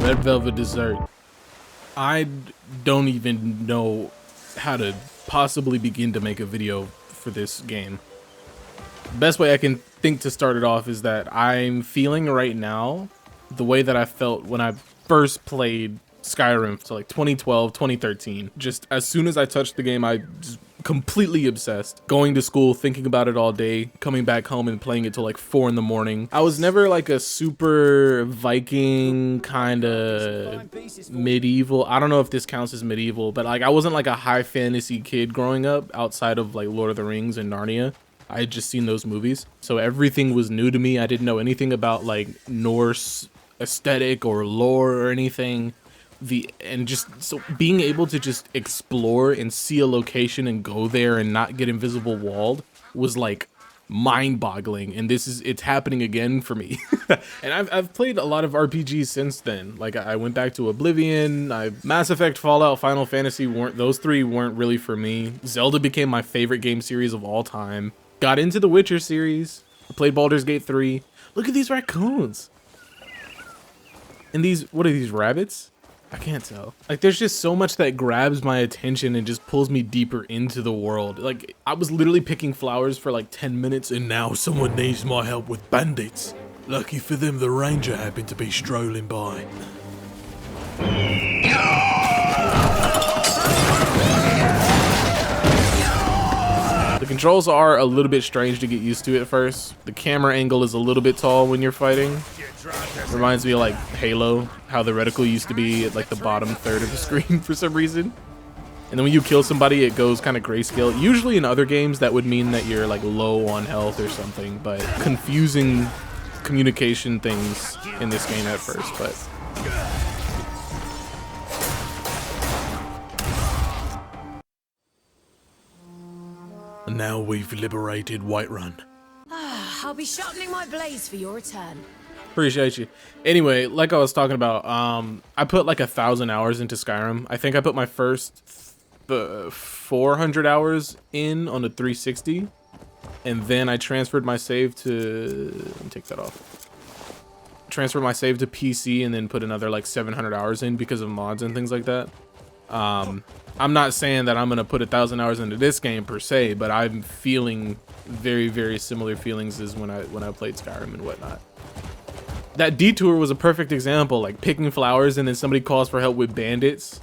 Red Velvet Dessert. I don't even know how to possibly begin to make a video for this game. Best way I can think to start it off is that I'm feeling right now the way that I felt when I first played Skyrim, so like 2012, 2013. Just as soon as I touched the game, I just completely obsessed. Going to school, thinking about it all day, coming back home and playing it till like 4 in the morning. I was never like a super Viking kind of medieval. I don't know if this counts as medieval, but like I wasn't like a high fantasy kid growing up outside of like Lord of the Rings and Narnia. I had just seen those movies. So everything was new to me. I didn't know anything about like Norse aesthetic or lore or anything. So being able to just explore and see a location and go there and not get invisible walled was like mind-boggling, and it's happening again for me. And I've played a lot of RPGs since then. Like I went back to Oblivion, Mass Effect, Fallout, Final Fantasy those three weren't really for me. Zelda became my favorite game series of all time. Got into the Witcher series. I played Baldur's Gate 3. Look at these raccoons. And what are these, rabbits? I can't tell. Like there's just so much that grabs my attention and just pulls me deeper into the world. Like I was literally picking flowers for like 10 minutes and now someone needs my help with bandits. Lucky for them, the ranger happened to be strolling by. The controls are a little bit strange to get used to at first. The camera angle is a little bit tall when you're fighting. Reminds me of like Halo, how the reticle used to be at like the bottom third of the screen for some reason. And then when you kill somebody, it goes kind of grayscale. Usually in other games that would mean that you're like low on health or something, but confusing communication things in this game at first, but. Now we've liberated Whiterun. I'll be sharpening my blades for your return. Appreciate you. Anyway, like I was talking about, I put like 1,000 hours into Skyrim. I think I put my first 400 hours in on the 360, and then I transferred my save to, let me take that off. Transferred my save to PC and then put another like 700 hours in because of mods and things like that. I'm not saying that I'm gonna put 1,000 hours into this game per se, but I'm feeling very, very similar feelings as when I played Skyrim and whatnot. That detour was a perfect example, like picking flowers and then somebody calls for help with bandits.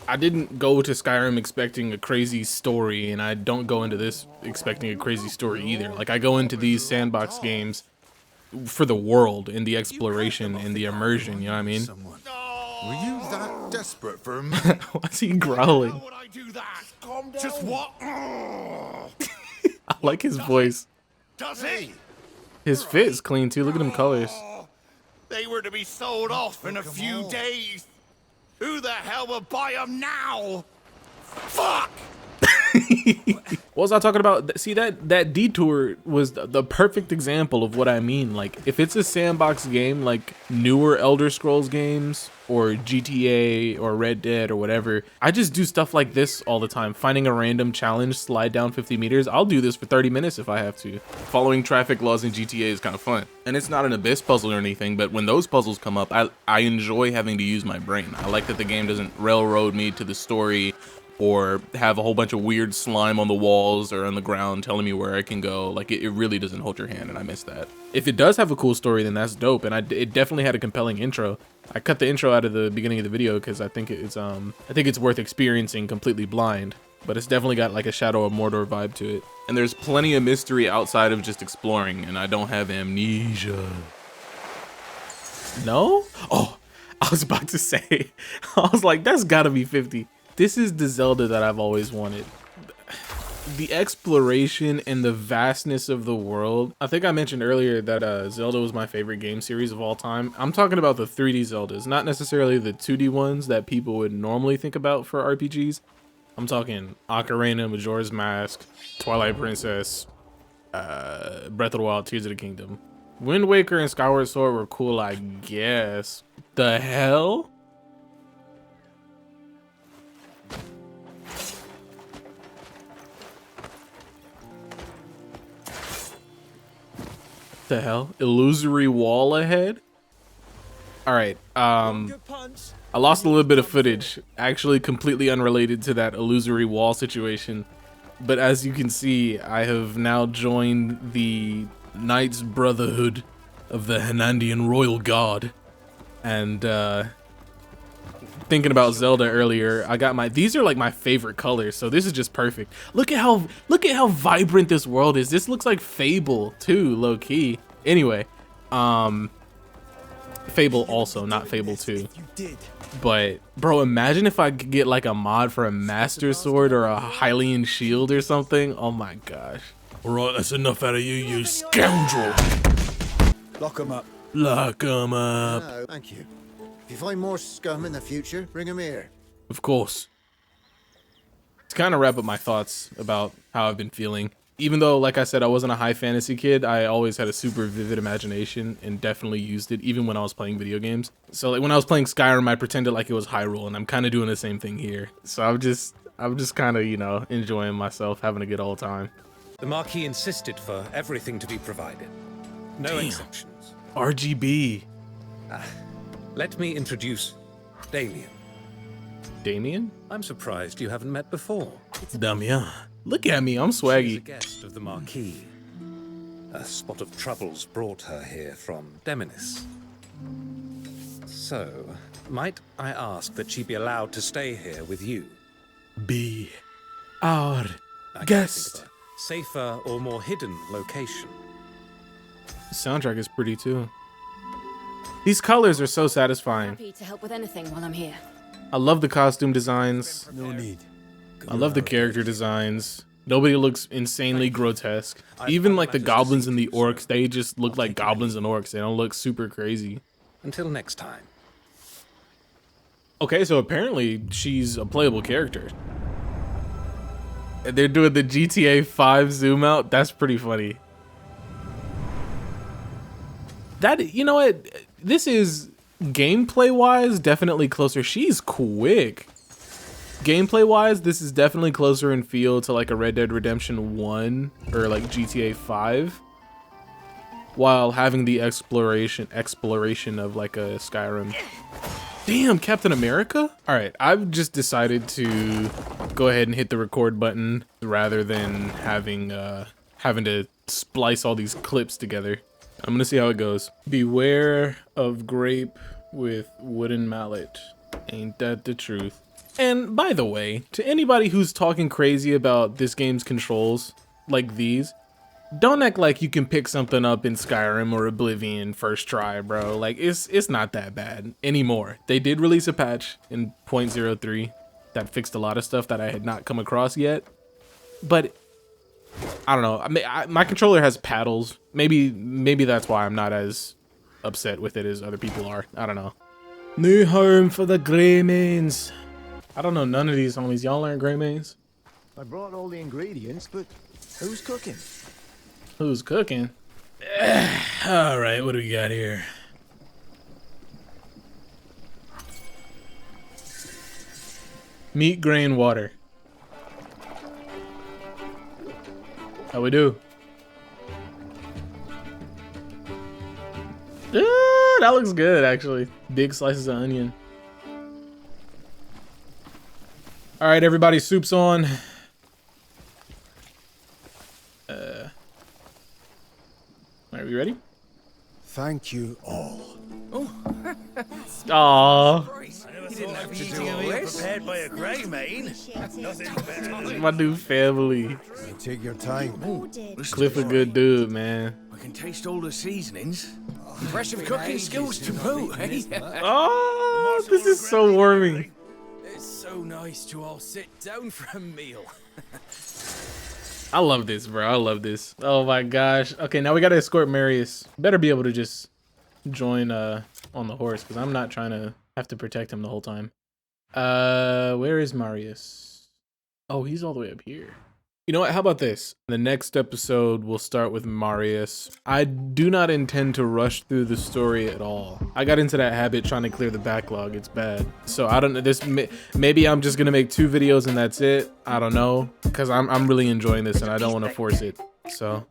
I didn't go to Skyrim expecting a crazy story, and I don't go into this expecting a crazy story either. Like I go into these sandbox games for the world and the exploration and the immersion, you know what I mean? Were you that desperate for a minute? Why's he growling? How would I do that? Calm down. Just what? I like his voice. Does he? His fit is clean too, look at them colors. They were to be sold off in a few days. Who the hell will buy them now? Fuck! What was I talking about? See, that detour was the perfect example of what I mean. Like, if it's a sandbox game, like newer Elder Scrolls games or GTA or Red Dead or whatever, I just do stuff like this all the time. Finding a random challenge, slide down 50 meters. I'll do this for 30 minutes if I have to. Following traffic laws in GTA is kind of fun. And it's not an abyss puzzle or anything, but when those puzzles come up, I enjoy having to use my brain. I like that the game doesn't railroad me to the story or have a whole bunch of weird slime on the walls or on the ground telling me where I can go. Like it really doesn't hold your hand, and I miss that. If it does have a cool story, then that's dope, and it definitely had a compelling intro. I cut the intro out of the beginning of the video because I think it's worth experiencing completely blind, but it's definitely got like a Shadow of Mordor vibe to it. And there's plenty of mystery outside of just exploring, and I don't have amnesia. No? Oh, I was about to say, I was like, that's gotta be 50. This is the Zelda that I've always wanted. The exploration and the vastness of the world. I think I mentioned earlier that Zelda was my favorite game series of all time. I'm talking about the 3D Zeldas, not necessarily the 2D ones that people would normally think about for RPGs. I'm talking Ocarina, Majora's Mask, Twilight Princess, Breath of the Wild, Tears of the Kingdom. Wind Waker and Skyward Sword were cool, I guess. The hell? The hell? Illusory wall ahead? All right. I lost a little bit of footage, actually completely unrelated to that illusory wall situation. But as you can see, I have now joined the Knights Brotherhood of the Hernandian Royal Guard. And thinking about Zelda earlier, I got these are like my favorite colors, so this is just perfect. Look at how vibrant this world is. This looks like Fable too, low key. Anyway, Fable also, not Fable 2. But bro, imagine if I could get like a mod for a Master Sword or a Hylian shield or something. Oh my gosh. Alright, that's enough out of you, you scoundrel. Lock 'em up. Lock 'em up. No, thank you. If you find more scum in the future, bring 'em here. Of course. To kind of wrap up my thoughts about how I've been feeling. Even though, like I said, I wasn't a high fantasy kid, I always had a super vivid imagination and definitely used it, even when I was playing video games. So like when I was playing Skyrim, I pretended like it was Hyrule, and I'm kind of doing the same thing here. So I'm just kind of, you know, enjoying myself, having a good old time. The Marquis insisted for everything to be provided. No Damn. exceptions. RGB. Let me introduce Damien. Damien? I'm surprised you haven't met before. Damien. Look at me, I'm She's a swaggy. guest of the Marquis. A spot of troubles brought her here from Deminis. So, might I ask that she be allowed to stay here with you? Be our I can't guest. think of a safer or more hidden location. The soundtrack is pretty too. These colors are so satisfying. Happy to help with anything while I'm here. I love the costume designs. No need. I love the character designs. Nobody looks insanely grotesque. Even like the goblins and the orcs, they just look like goblins and orcs. They don't look super crazy. Until next time. Okay, so apparently she's a playable character. And they're doing the GTA 5 zoom out. That's pretty funny. That, you know what? This is gameplay wise definitely closer. She's quick. Gameplay wise, this is definitely closer in feel to like a Red Dead Redemption 1 or like GTA 5, while having the exploration of like a Skyrim. Damn, Captain America? All right, I've just decided to go ahead and hit the record button rather than having to splice all these clips together. I'm gonna see how it goes. Beware of grape with wooden mallet. Ain't that the truth? And by the way, to anybody who's talking crazy about this game's controls, like these, don't act like you can pick something up in Skyrim or Oblivion first try, bro. Like, it's not that bad anymore. They did release a patch in 0.03 that fixed a lot of stuff that I had not come across yet. But I don't know. I mean, my controller has paddles. Maybe that's why I'm not as upset with it as other people are. I don't know. New home for the Greymans. I don't know none of these homies. Y'all learn Greymans? I brought all the ingredients, but who's cooking? Who's cooking? All right, what do we got here? Meat, grain, water. How we do? That looks good, actually. Big slices of onion. All right, everybody, soup's on. Are we ready? Thank you all. Aww, Prepared by a grey mane. my new family. Take your time. Cliff a good dude, man. I can taste all the seasonings. Impressive cooking skills to boot, eh? Oh, this is so warming. It's so nice to all sit down for a meal. I love this, bro. I love this. Oh my gosh. Okay, now we gotta escort Marius. Better be able to just join on the horse, because I'm not trying to have to protect him the whole time. Where is Marius? Oh, he's all the way up here. You know what? How about this? The next episode will start with Marius. I do not intend to rush through the story at all. I got into that habit trying to clear the backlog. It's bad. So I don't know. Maybe I'm just gonna make 2 videos and that's it. I don't know, because I'm really enjoying this and I don't want to force it. So